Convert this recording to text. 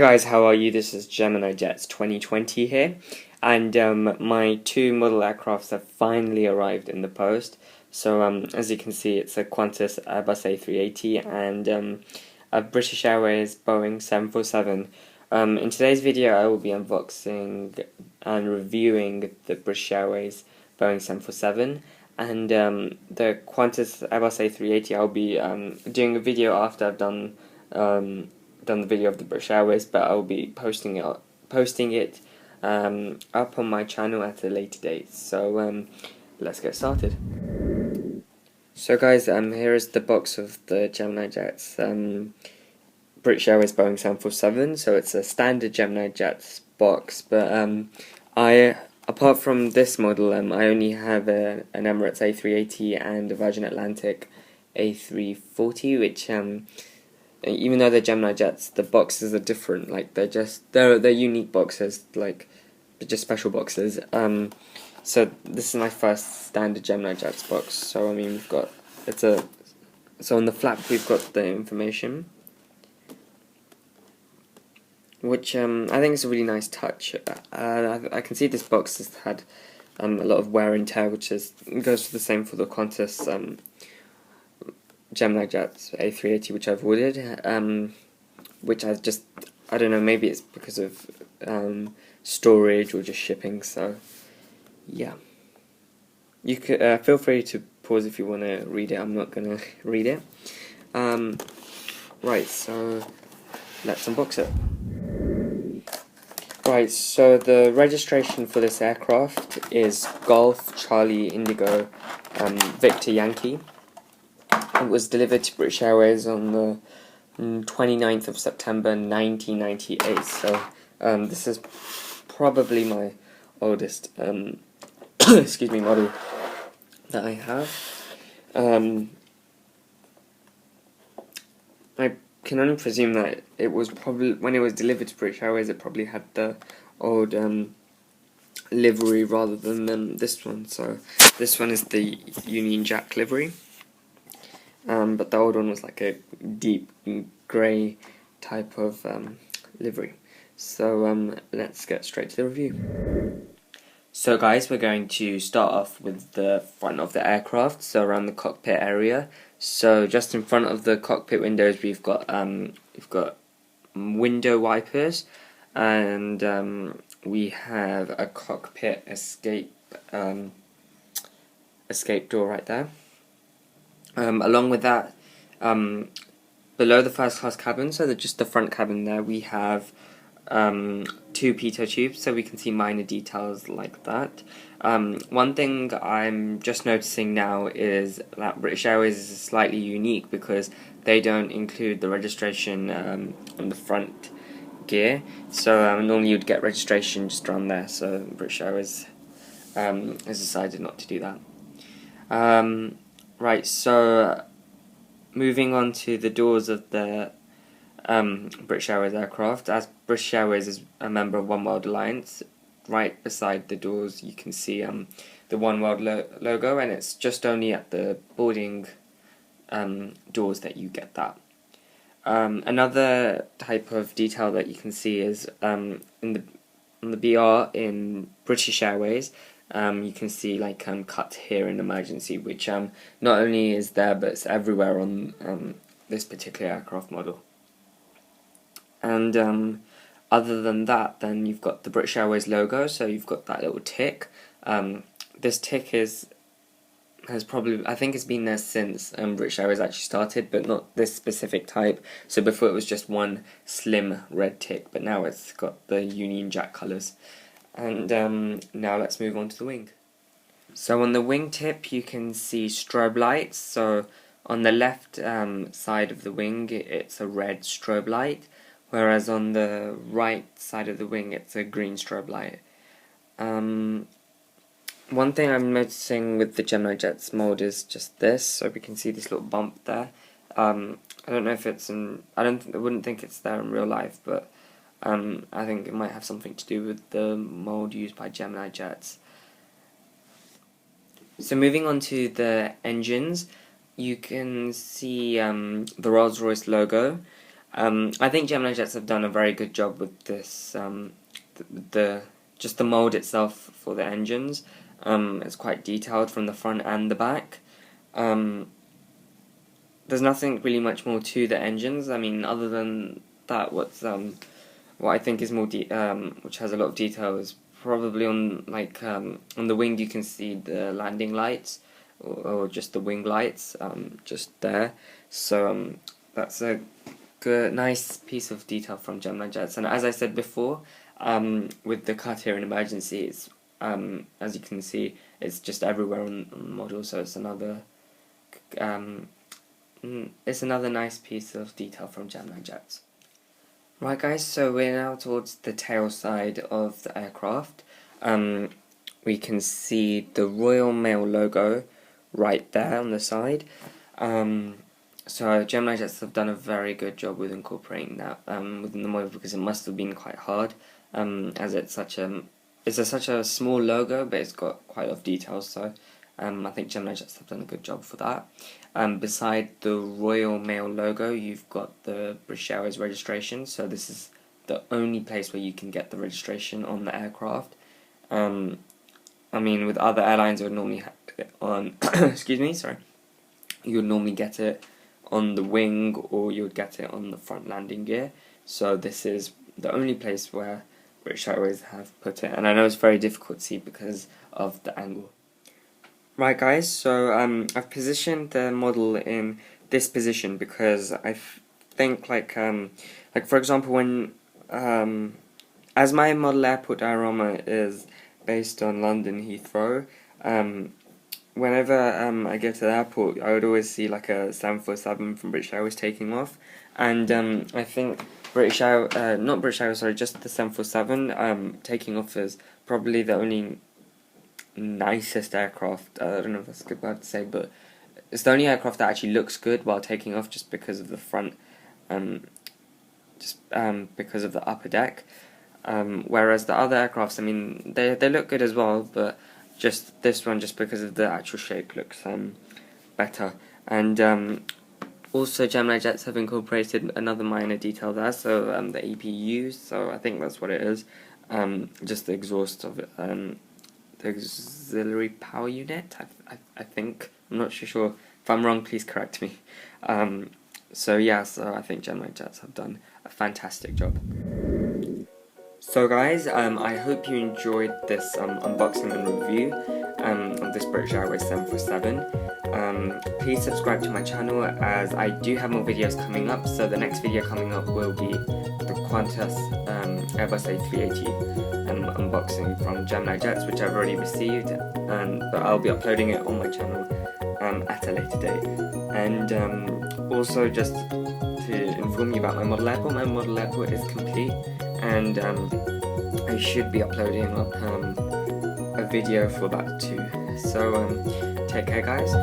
guys, how are you? This is Gemini Jets 2020 here, and my two model aircrafts have finally arrived in the post. So as you can see, it's a Qantas Airbus A380 and a British Airways Boeing 747. In today's video, I will be unboxing and reviewing the British Airways Boeing 747, and the Qantas Airbus A380. I'll be doing a video after I've done the video of the British Airways, but I'll be posting it up on my channel at a later date. So let's get started. So guys, here is the box of the Gemini Jets British Airways Boeing 747. So it's a standard Gemini Jets box, but apart from this model, I only have an Emirates A380 and a Virgin Atlantic A340, which even though they're Gemini Jets, the boxes are different. Like they're unique boxes. Like they're just special boxes. So this is my first standard Gemini Jets box. So I mean, we've got so on the flap we've got the information, which I think is a really nice touch. I can see this box has had a lot of wear and tear, which goes for the same for the Qantas Gemini Jets A380, which I've ordered, which I don't know, maybe it's because of storage or just shipping. So yeah, you could feel free to pause if you want to read it. I'm not gonna read it. Right, so let's unbox it. Right, so the registration for this aircraft is Golf Charlie Indigo Victor Yankee. It was delivered to British Airways on the 29th of September 1998, so this is probably my oldest excuse me, model that I have. I can only presume that it was probably, when it was delivered to British Airways, it probably had the old livery rather than this one. So this one is the Union Jack livery. But the old one was like a deep grey type of livery. So let's get straight to the review. So guys, we're going to start off with the front of the aircraft, so around the cockpit area. So just in front of the cockpit windows, we've got window wipers, and we have a cockpit escape door right there. Along with that, below the first class cabin, so just the front cabin there, we have two pitot tubes, so we can see minor details like that. One thing I'm just noticing now is that British Airways is slightly unique because they don't include the registration on the front gear. So normally you'd get registration just around there, so British Airways has decided not to do that. Right, so moving on to the doors of the British Airways aircraft. As British Airways is a member of One World Alliance, right beside the doors you can see the One World logo, and it's just only at the boarding doors that you get that. Another type of detail that you can see is on the BR in British Airways. You can see like cut here in emergency, which not only is there but it's everywhere on this particular aircraft model. And other than that, then you've got the British Airways logo, so you've got that little tick. This tick has probably, I think it's been there since British Airways actually started, but not this specific type. So before it was just one slim red tick, but now it's got the Union Jack colours. And now let's move on to the wing. So on the wingtip you can see strobe lights. So on the left side of the wing it's a red strobe light, whereas on the right side of the wing it's a green strobe light. One thing I'm noticing with the Gemini Jets mold is just this. So we can see this little bump there. I don't know if it's I wouldn't think it's there in real life, but I think it might have something to do with the mold used by Gemini Jets. So moving on to the engines, you can see the Rolls-Royce logo, I think Gemini Jets have done a very good job with this, just the mould itself for the engines. It's quite detailed from the front and the back. There's nothing really much more to the engines. I mean, other than that, what I think is more which has a lot of detail is probably on on the wing you can see the landing lights or just the wing lights just there. So that's a good, nice piece of detail from Gemini Jets. And as I said before, with the cut here in emergency, it's as you can see, it's just everywhere on the model. So it's another nice piece of detail from Gemini Jets. Right guys, so we're now towards the tail side of the aircraft. We can see the Royal Mail logo right there on the side. So Gemini Jets have done a very good job with incorporating that within the model, because it must have been quite hard, as it's such a small logo, but it's got quite a lot of details. So I think Gemini Jets have done a good job for that. Beside the Royal Mail logo, you've got the British Airways registration. So this is the only place where you can get the registration on the aircraft. I mean, with other airlines, it would normally have it on. Excuse me, sorry. You would normally get it on the wing, or you would get it on the front landing gear. So this is the only place where British Airways have put it, and I know it's very difficult to see because of the angle. Right guys, so I've positioned the model in this position because I think like for example, when as my model airport diorama is based on London Heathrow, whenever I get to the airport, I would always see like a 747 from British Airways taking off, and I think not British Airways, sorry, just the 747 taking off is probably the only nicest aircraft. I don't know if that's a good word to say, but it's the only aircraft that actually looks good while taking off, just because of the front, because of the upper deck. Whereas the other aircrafts, I mean, they look good as well, but just this one, just because of the actual shape, looks better. And also Gemini Jets have incorporated another minor detail there, so the EPUs, so I think that's what it is, just the exhaust of it, the auxiliary power unit, I think. I'm not sure. If I'm wrong, please correct me. So yeah, so I think Gemini Jets have done a fantastic job. So guys, I hope you enjoyed this unboxing and review of this British Airways 747. Please subscribe to my channel, as I do have more videos coming up. So the next video coming up will be the Qantas Airbus A380 unboxing from Gemini Jets, which I've already received, but I'll be uploading it on my channel at a later date. And also, just to inform you about my model airport is complete, and I should be uploading up a video for that too. So take care guys.